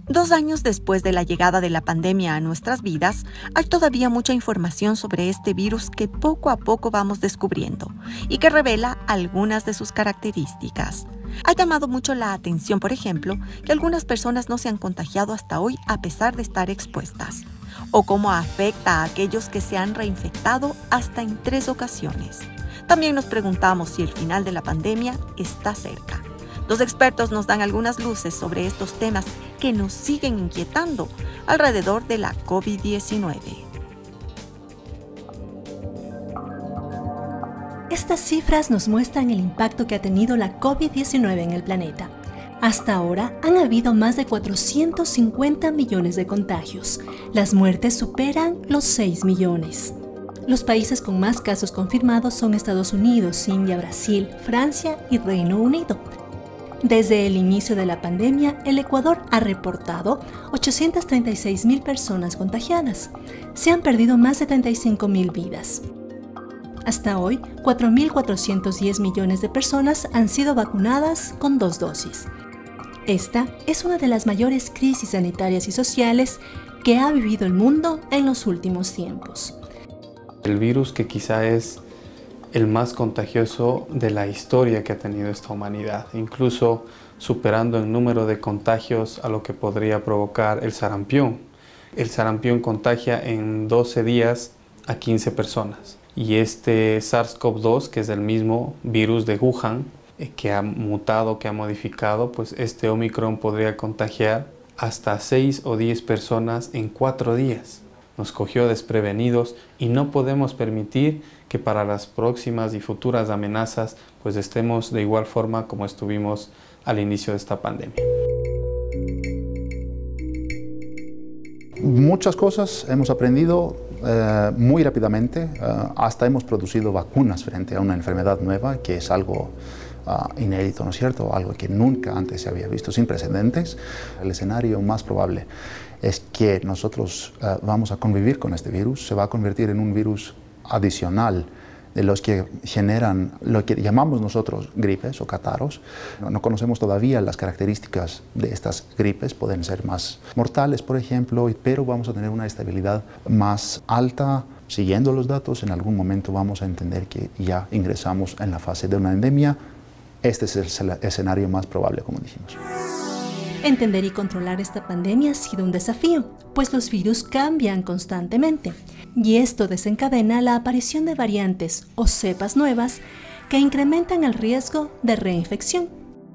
2 años después de la llegada de la pandemia a nuestras vidas, hay todavía mucha información sobre este virus que poco a poco vamos descubriendo y que revela algunas de sus características. Ha llamado mucho la atención, por ejemplo, que algunas personas no se han contagiado hasta hoy a pesar de estar expuestas, o cómo afecta a aquellos que se han reinfectado hasta en 3 ocasiones. También nos preguntamos si el final de la pandemia está cerca. Los expertos nos dan algunas luces sobre estos temas que nos siguen inquietando alrededor de la COVID-19. Estas cifras nos muestran el impacto que ha tenido la COVID-19 en el planeta. Hasta ahora han habido más de 450 millones de contagios. Las muertes superan los 6 millones. Los países con más casos confirmados son Estados Unidos, India, Brasil, Francia y Reino Unido. Desde el inicio de la pandemia, el Ecuador ha reportado 836.000 personas contagiadas. Se han perdido más de 35.000 vidas. Hasta hoy, 4.410 millones de personas han sido vacunadas con 2 dosis. Esta es una de las mayores crisis sanitarias y sociales que ha vivido el mundo en los últimos tiempos. El virus que quizá es el más contagioso de la historia que ha tenido esta humanidad, incluso superando en número de contagios a lo que podría provocar el sarampión. El sarampión contagia en 12 días a 15 personas. Y este SARS-CoV-2, que es el mismo virus de Wuhan, que ha mutado, que ha modificado, pues este Omicron podría contagiar hasta 6 o 10 personas en 4 días. Nos cogió desprevenidos y no podemos permitir que para las próximas y futuras amenazas pues estemos de igual forma como estuvimos al inicio de esta pandemia. Muchas cosas hemos aprendido muy rápidamente, hasta hemos producido vacunas frente a una enfermedad nueva, que es algo inédito, ¿no es cierto? Algo que nunca antes se había visto, sin precedentes. El escenario más probable es que nosotros vamos a convivir con este virus, se va a convertir en un virus adicional de los que generan lo que llamamos nosotros gripes o catarros. No conocemos todavía las características de estas gripes, pueden ser más mortales, por ejemplo, pero vamos a tener una estabilidad más alta. Siguiendo los datos, en algún momento vamos a entender que ya ingresamos en la fase de una endemia. Este es el escenario más probable, como dijimos. Entender y controlar esta pandemia ha sido un desafío, pues los virus cambian constantemente, y esto desencadena la aparición de variantes o cepas nuevas que incrementan el riesgo de reinfección.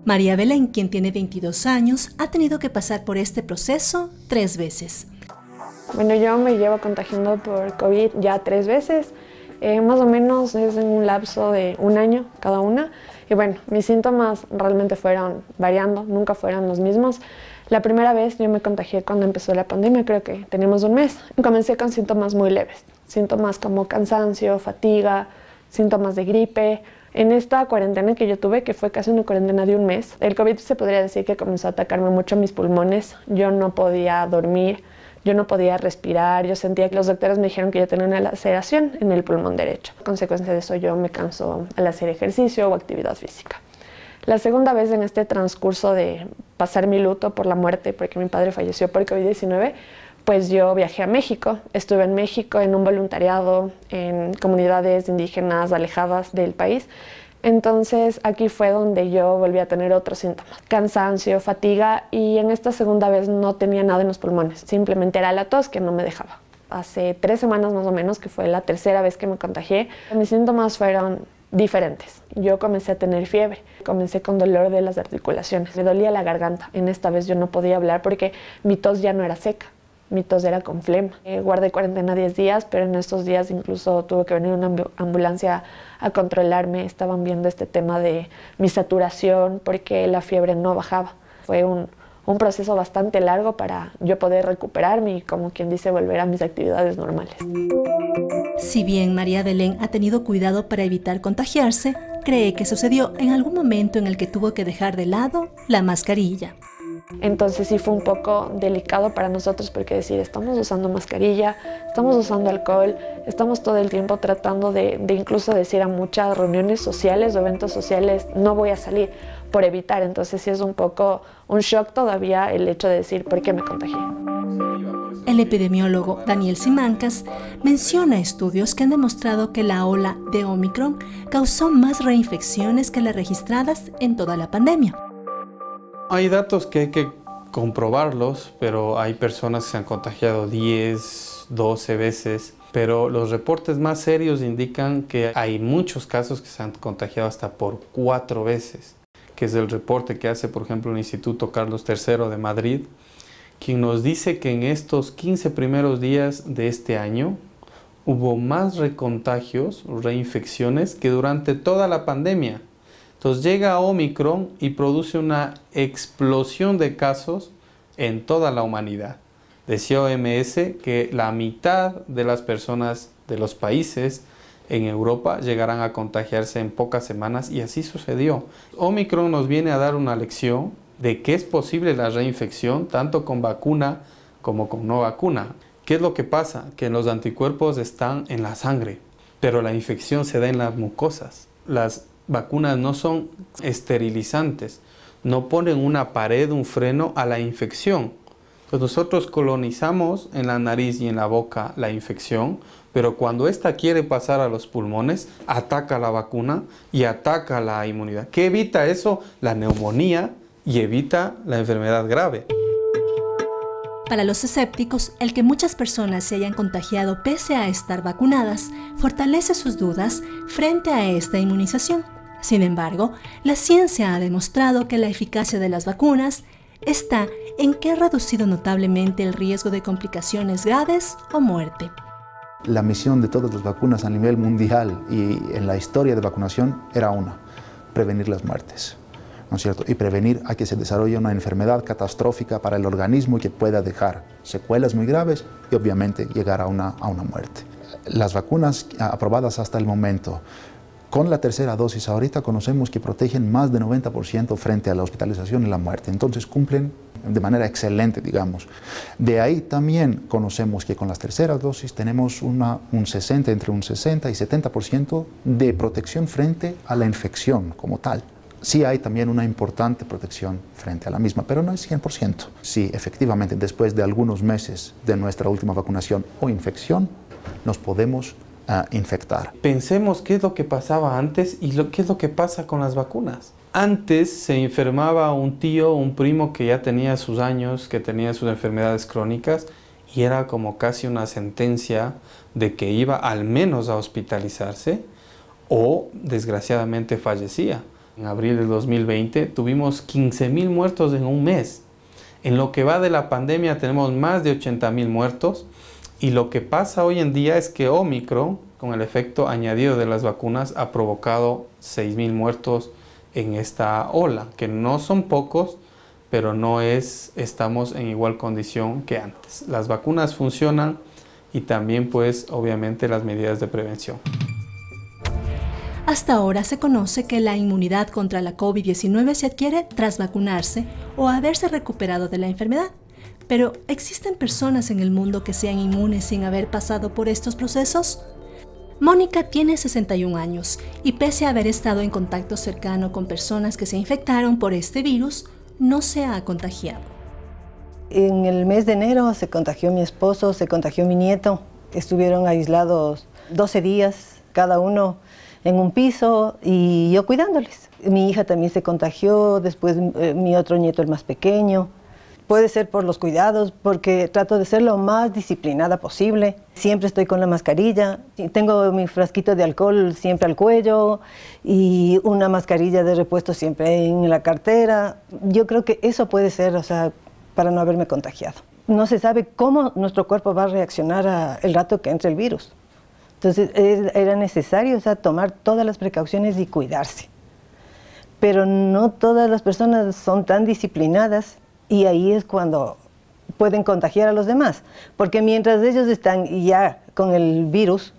María Belén, quien tiene 22 años, ha tenido que pasar por este proceso 3 veces. Bueno, yo me llevo contagiando por COVID ya 3 veces, más o menos es en un lapso de 1 año cada una. Y bueno, mis síntomas realmente fueron variando, nunca fueron los mismos. La primera vez yo me contagié cuando empezó la pandemia, creo que teníamos 1 mes. Comencé con síntomas muy leves, síntomas como cansancio, fatiga, síntomas de gripe. En esta cuarentena que yo tuve, que fue casi una cuarentena de 1 mes, el COVID se podría decir que comenzó a atacarme mucho mis pulmones. Yo no podía dormir, yo no podía respirar, yo sentía que los doctores me dijeron que yo tenía una laceración en el pulmón derecho. A consecuencia de eso yo me canso al hacer ejercicio o actividad física. La segunda vez en este transcurso de pasar mi luto por la muerte, porque mi padre falleció por COVID-19, pues yo viajé a México. Estuve en México en un voluntariado en comunidades indígenas alejadas del país. Entonces aquí fue donde yo volví a tener otros síntomas, cansancio, fatiga, y en esta segunda vez no tenía nada en los pulmones, simplemente era la tos que no me dejaba. Hace 3 semanas más o menos, que fue la tercera vez que me contagié, mis síntomas fueron diferentes. Yo comencé a tener fiebre, comencé con dolor de las articulaciones, me dolía la garganta. En esta vez yo no podía hablar porque mi tos ya no era seca. Mi tos era con flema. Guardé cuarentena 10 días, pero en estos días incluso tuvo que venir una ambulancia a controlarme. Estaban viendo este tema de mi saturación porque la fiebre no bajaba. Fue un proceso bastante largo para yo poder recuperarme y, como quien dice, volver a mis actividades normales. Si bien María Belén ha tenido cuidado para evitar contagiarse, cree que sucedió en algún momento en el que tuvo que dejar de lado la mascarilla. Entonces sí fue un poco delicado para nosotros porque decir, estamos usando mascarilla, estamos usando alcohol, estamos todo el tiempo tratando de incluso decir a muchas reuniones sociales o eventos sociales, no voy a salir por evitar. Entonces sí es un poco un shock todavía el hecho de decir, ¿por qué me contagié? El epidemiólogo Daniel Simancas menciona estudios que han demostrado que la ola de Omicron causó más reinfecciones que las registradas en toda la pandemia. Hay datos que hay que comprobarlos, pero hay personas que se han contagiado 10, 12 veces. Pero los reportes más serios indican que hay muchos casos que se han contagiado hasta por 4 veces, que es el reporte que hace, por ejemplo, el Instituto Carlos III de Madrid, quien nos dice que en estos 15 primeros días de este año hubo más recontagios, reinfecciones, que durante toda la pandemia. Entonces llega Omicron y produce una explosión de casos en toda la humanidad. Decía OMS que la mitad de las personas de los países en Europa llegarán a contagiarse en pocas semanas y así sucedió. Omicron nos viene a dar una lección de que es posible la reinfección tanto con vacuna como con no vacuna. ¿Qué es lo que pasa? Que los anticuerpos están en la sangre, pero la infección se da en las mucosas. Las vacunas no son esterilizantes, no ponen una pared, un freno a la infección. Entonces nosotros colonizamos en la nariz y en la boca la infección, pero cuando esta quiere pasar a los pulmones, ataca la vacuna y ataca la inmunidad. ¿Qué evita eso? La neumonía y evita la enfermedad grave. Para los escépticos, el que muchas personas se hayan contagiado pese a estar vacunadas fortalece sus dudas frente a esta inmunización. Sin embargo, la ciencia ha demostrado que la eficacia de las vacunas está en que ha reducido notablemente el riesgo de complicaciones graves o muerte. La misión de todas las vacunas a nivel mundial y en la historia de vacunación era una: prevenir las muertes, ¿no es cierto? Y prevenir a que se desarrolle una enfermedad catastrófica para el organismo que pueda dejar secuelas muy graves y obviamente llegar a una muerte. Las vacunas aprobadas hasta el momento, con la tercera dosis ahorita conocemos que protegen más de 90% frente a la hospitalización y la muerte. Entonces cumplen de manera excelente, digamos. De ahí también conocemos que con las terceras dosis tenemos entre un 60 y 70% de protección frente a la infección como tal. Sí hay también una importante protección frente a la misma, pero no es 100%. Sí, efectivamente, después de algunos meses de nuestra última vacunación o infección, nos podemos infectar. Pensemos qué es lo que pasaba antes y qué es lo que pasa con las vacunas. Antes se enfermaba un tío, un primo que ya tenía sus años, que tenía sus enfermedades crónicas y era como casi una sentencia de que iba al menos a hospitalizarse o desgraciadamente fallecía. En abril de 2020 tuvimos 15.000 muertos en un mes. En lo que va de la pandemia tenemos más de 80.000 muertos. Y lo que pasa hoy en día es que Omicron, con el efecto añadido de las vacunas, ha provocado 6.000 muertos en esta ola, que no son pocos, pero estamos en igual condición que antes. Las vacunas funcionan y también, pues, obviamente las medidas de prevención. Hasta ahora se conoce que la inmunidad contra la COVID-19 se adquiere tras vacunarse o haberse recuperado de la enfermedad. Pero, ¿existen personas en el mundo que sean inmunes sin haber pasado por estos procesos? Mónica tiene 61 años y pese a haber estado en contacto cercano con personas que se infectaron por este virus, no se ha contagiado. En el mes de enero se contagió mi esposo, se contagió mi nieto. Estuvieron aislados 12 días, cada uno en un piso y yo cuidándoles. Mi hija también se contagió, después mi otro nieto, el más pequeño. Puede ser por los cuidados, porque trato de ser lo más disciplinada posible. Siempre estoy con la mascarilla. Tengo mi frasquito de alcohol siempre al cuello y una mascarilla de repuesto siempre en la cartera. Yo creo que eso puede ser, para no haberme contagiado. No se sabe cómo nuestro cuerpo va a reaccionar el rato que entre el virus. Entonces era necesario tomar todas las precauciones y cuidarse. Pero no todas las personas son tan disciplinadas. Y ahí es cuando pueden contagiar a los demás, porque mientras ellos están ya con el virus,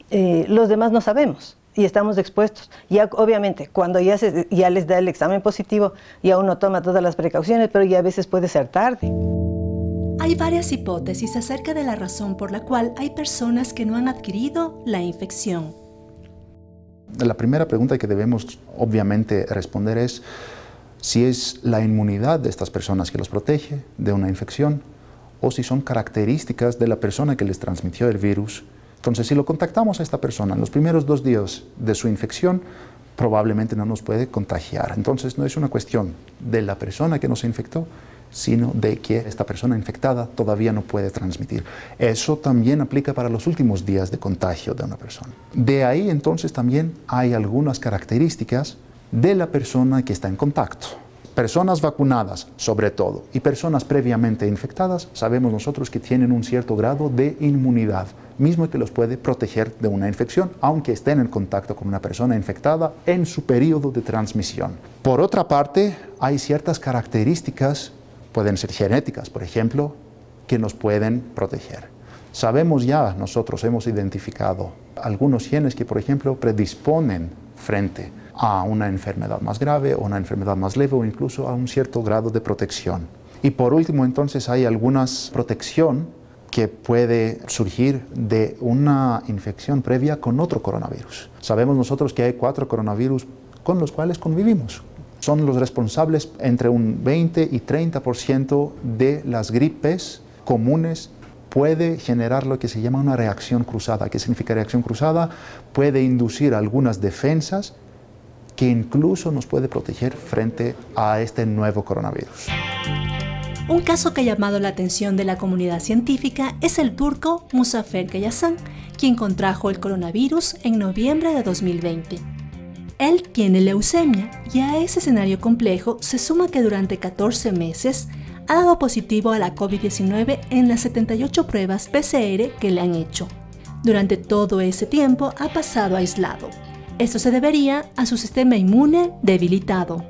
los demás no sabemos. y estamos expuestos. Ya obviamente, cuando ya les da el examen positivo, ya uno toma todas las precauciones, pero ya a veces puede ser tarde. Hay varias hipótesis acerca de la razón por la cual hay personas que no han adquirido la infección. La primera pregunta que debemos obviamente responder es si es la inmunidad de estas personas que los protege de una infección o si son características de la persona que les transmitió el virus. Entonces, si lo contactamos a esta persona en los primeros 2 días de su infección, probablemente no nos puede contagiar. Entonces, no es una cuestión de la persona que nos infectó, sino de que esta persona infectada todavía no puede transmitir. Eso también aplica para los últimos días de contagio de una persona. De ahí, entonces, también hay algunas características de la persona que está en contacto. Personas vacunadas, sobre todo, y personas previamente infectadas, sabemos nosotros que tienen un cierto grado de inmunidad, mismo que los puede proteger de una infección, aunque estén en contacto con una persona infectada en su periodo de transmisión. Por otra parte, hay ciertas características, pueden ser genéticas, por ejemplo, que nos pueden proteger. Sabemos ya, nosotros hemos identificado algunos genes que, por ejemplo, predisponen frente a una enfermedad más grave o una enfermedad más leve o incluso a un cierto grado de protección. Y por último, entonces, hay alguna protección que puede surgir de una infección previa con otro coronavirus. Sabemos nosotros que hay 4 coronavirus con los cuales convivimos. Son los responsables entre un 20 y 30% de las gripes comunes. Puede generar lo que se llama una reacción cruzada. ¿Qué significa reacción cruzada? Puede inducir algunas defensas que incluso nos puede proteger frente a este nuevo coronavirus. Un caso que ha llamado la atención de la comunidad científica es el turco Muzaffer Kayassan, quien contrajo el coronavirus en noviembre de 2020. Él tiene leucemia y a ese escenario complejo se suma que durante 14 meses ha dado positivo a la COVID-19 en las 78 pruebas PCR que le han hecho. Durante todo ese tiempo ha pasado aislado. Esto se debería a su sistema inmune debilitado.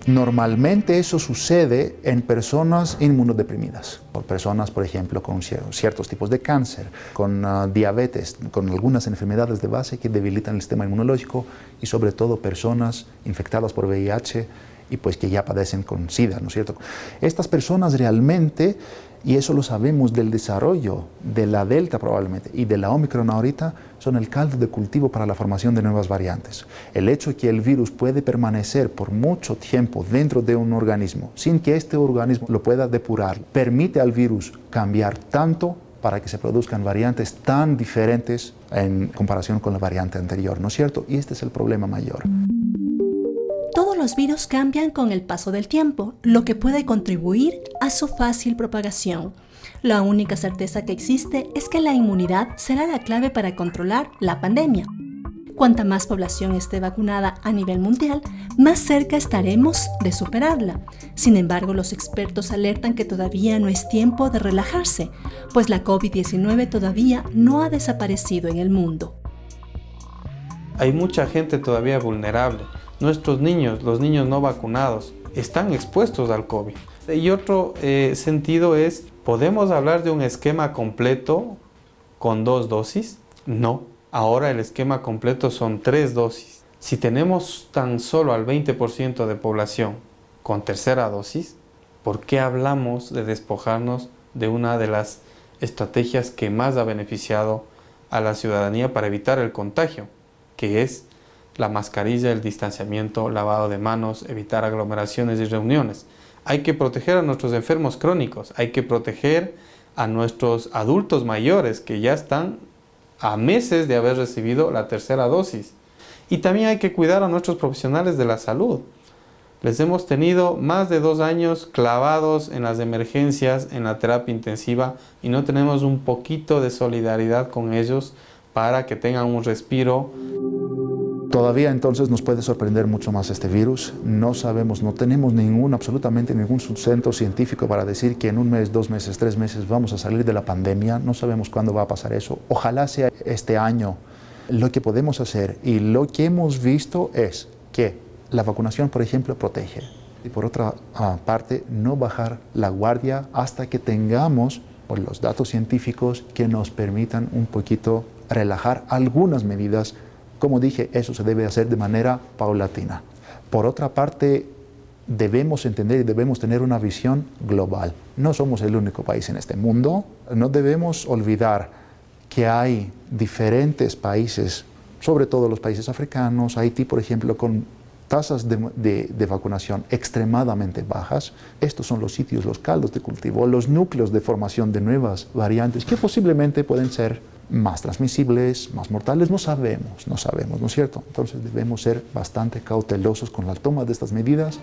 Normalmente eso sucede en personas inmunodeprimidas, por personas, por ejemplo, con ciertos tipos de cáncer, con diabetes, con algunas enfermedades de base que debilitan el sistema inmunológico y sobre todo personas infectadas por VIH y pues que ya padecen con SIDA, ¿no es cierto? Estas personas realmente, y eso lo sabemos del desarrollo de la Delta probablemente y de la Omicron ahorita, son el caldo de cultivo para la formación de nuevas variantes. El hecho de que el virus puede permanecer por mucho tiempo dentro de un organismo sin que este organismo lo pueda depurar, permite al virus cambiar tanto para que se produzcan variantes tan diferentes en comparación con la variante anterior, ¿no es cierto? Y este es el problema mayor. Todos los virus cambian con el paso del tiempo, lo que puede contribuir a su fácil propagación. La única certeza que existe es que la inmunidad será la clave para controlar la pandemia. Cuanta más población esté vacunada a nivel mundial, más cerca estaremos de superarla. Sin embargo, los expertos alertan que todavía no es tiempo de relajarse, pues la COVID-19 todavía no ha desaparecido en el mundo. Hay mucha gente todavía vulnerable. Nuestros niños, los niños no vacunados, están expuestos al COVID. Y otro sentido es, ¿podemos hablar de un esquema completo con 2 dosis? No, ahora el esquema completo son 3 dosis. Si tenemos tan solo al 20% de población con tercera dosis, ¿por qué hablamos de despojarnos de una de las estrategias que más ha beneficiado a la ciudadanía para evitar el contagio, que es la mascarilla, el distanciamiento, lavado de manos, evitar aglomeraciones y reuniones? Hay que proteger a nuestros enfermos crónicos, hay que proteger a nuestros adultos mayores que ya están a meses de haber recibido la tercera dosis. Y también hay que cuidar a nuestros profesionales de la salud. Les hemos tenido más de 2 años clavados en las emergencias, en la terapia intensiva, y no tenemos un poquito de solidaridad con ellos para que tengan un respiro. Todavía entonces nos puede sorprender mucho más este virus. No sabemos, no tenemos absolutamente ningún sustento científico para decir que en 1 mes, 2 meses, 3 meses vamos a salir de la pandemia. No sabemos cuándo va a pasar eso. Ojalá sea este año. Lo que podemos hacer y lo que hemos visto es que la vacunación, por ejemplo, protege. Y por otra parte, no bajar la guardia hasta que tengamos los datos científicos que nos permitan un poquito relajar algunas medidas Como dije, eso se debe hacer de manera paulatina. Por otra parte, debemos entender y debemos tener una visión global. No somos el único país en este mundo. No debemos olvidar que hay diferentes países, sobre todo los países africanos, Haití, por ejemplo, con tasas de vacunación extremadamente bajas. Estos son los sitios, los caldos de cultivo, los núcleos de formación de nuevas variantes que posiblemente pueden ser más transmisibles, más mortales. No sabemos, ¿no es cierto? Entonces debemos ser bastante cautelosos con la toma de estas medidas.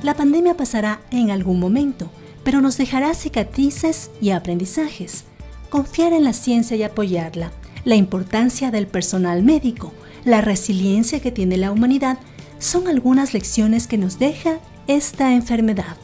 La pandemia pasará en algún momento, pero nos dejará cicatrices y aprendizajes. Confiar en la ciencia y apoyarla, la importancia del personal médico, la resiliencia que tiene la humanidad, son algunas lecciones que nos deja esta enfermedad.